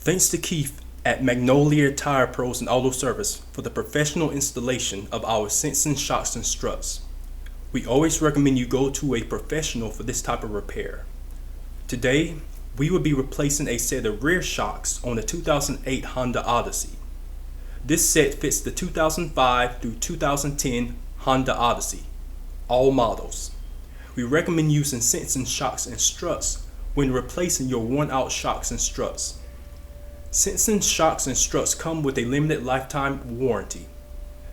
Thanks to Keith at Magnolia Tire Pros and Auto Service for the professional installation of our Sensen shocks and struts. We always recommend you go to a professional for this type of repair. Today, we will be replacing a set of rear shocks on the 2008 Honda Odyssey. This set fits the 2005 through 2010 Honda Odyssey, all models. We recommend using Sensen shocks and struts when replacing your worn-out shocks and struts. Sensen shocks and struts come with a limited lifetime warranty.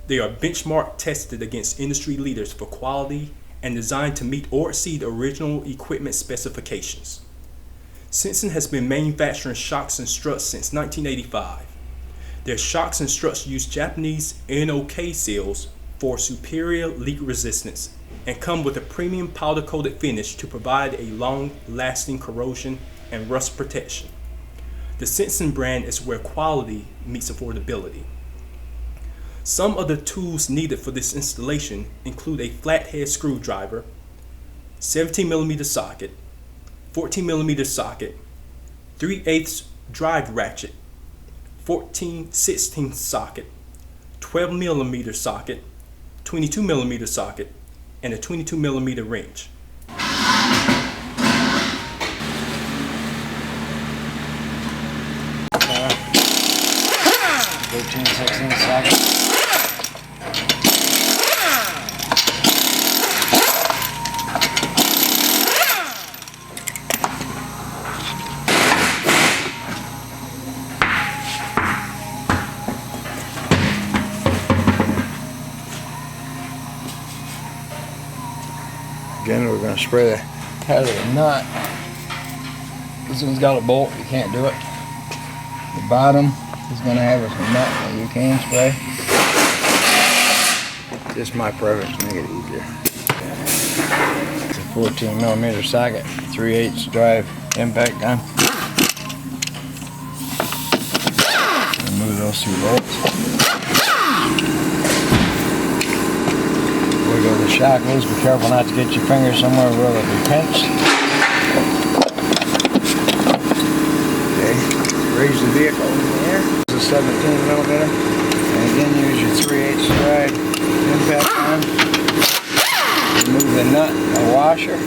They are benchmark tested against industry leaders for quality and designed to meet or exceed original equipment specifications. Sensen has been manufacturing shocks and struts since 1985. Their shocks and struts use Japanese NOK seals for superior leak resistance and come with a premium powder-coated finish to provide a long-lasting corrosion and rust protection. The Sensen brand is where quality meets affordability. Some of the tools needed for this installation include a flathead screwdriver, 17mm socket, 14mm socket, 3/8 drive ratchet, 14/16 socket, 12mm socket, 22mm socket, and a 22mm wrench. 13/16 socket. Again, we're going to spray the head of the nut. This one's got a bolt, you can't do it. The bottom is going to have a nut that you can spray. Just my preference to make it easier. It's a 14mm socket, 3/8 drive impact gun. Remove those two bolts. Wiggle the shock loose. Be careful not to get your finger somewhere where it'll be pinched. Okay, raise the vehicle in the air. This is a 17mm, and again use your 3/8 drive impact gun. Remove the nut and washer.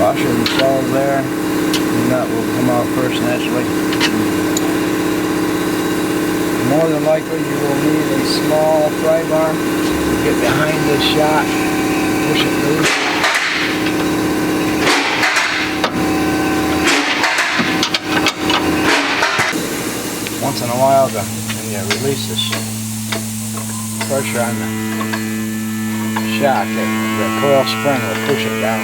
Washer installed there. The nut will come off first naturally. More than likely you will need a small pry bar. Get behind this shock, push it loose. Once in a while, when you release this pressure on the shock, the coil spring will push it down.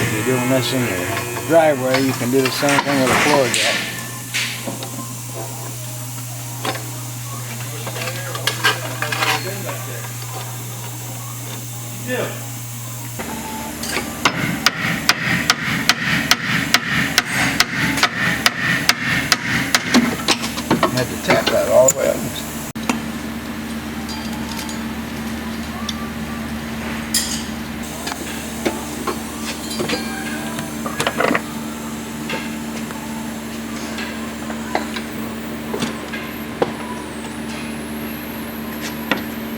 If you're doing this in your driveway, you can do the same thing with a floor jack. I had to tap that all the way up.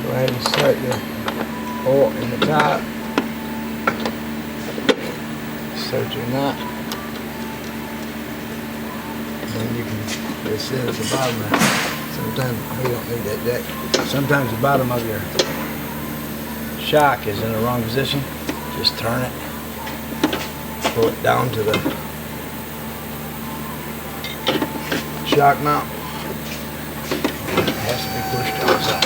Go ahead and start your bolt in the top. Start your knot. And then you can just sit at the bottom. Sometimes we don't need that deck. Sometimes the bottom of your shock is in the wrong position. Just turn it. Pull it down to the shock mount. It has to be pushed down. So.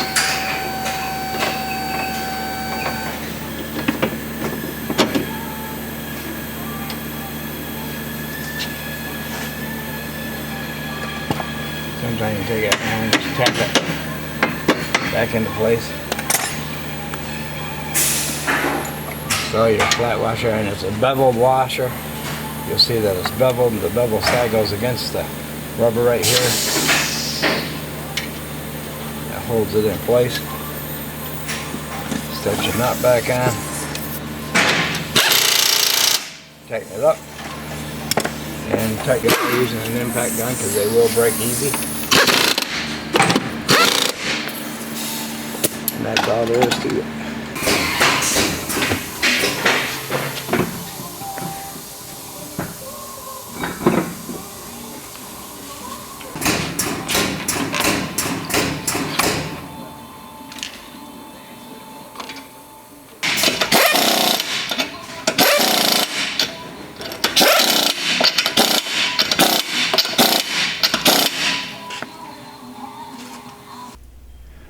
Sometimes you take it and just tap it back into place. So your flat washer, and it's a beveled washer. You'll see that it's beveled, and the bevel side goes against the rubber right here. That holds it in place. Set your nut back on. Tighten it up. And tighten it by using an impact gun because they will break easy. And that's all there is to it.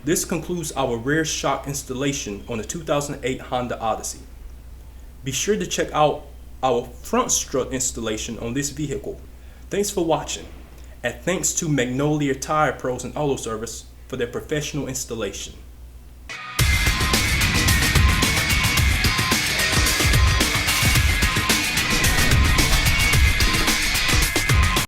This concludes our rear shock installation on the 2008 Honda Odyssey. Be sure to check out our front strut installation on this vehicle. Thanks for watching, and thanks to Magnolia Tire Pros and Auto Service for their professional installation.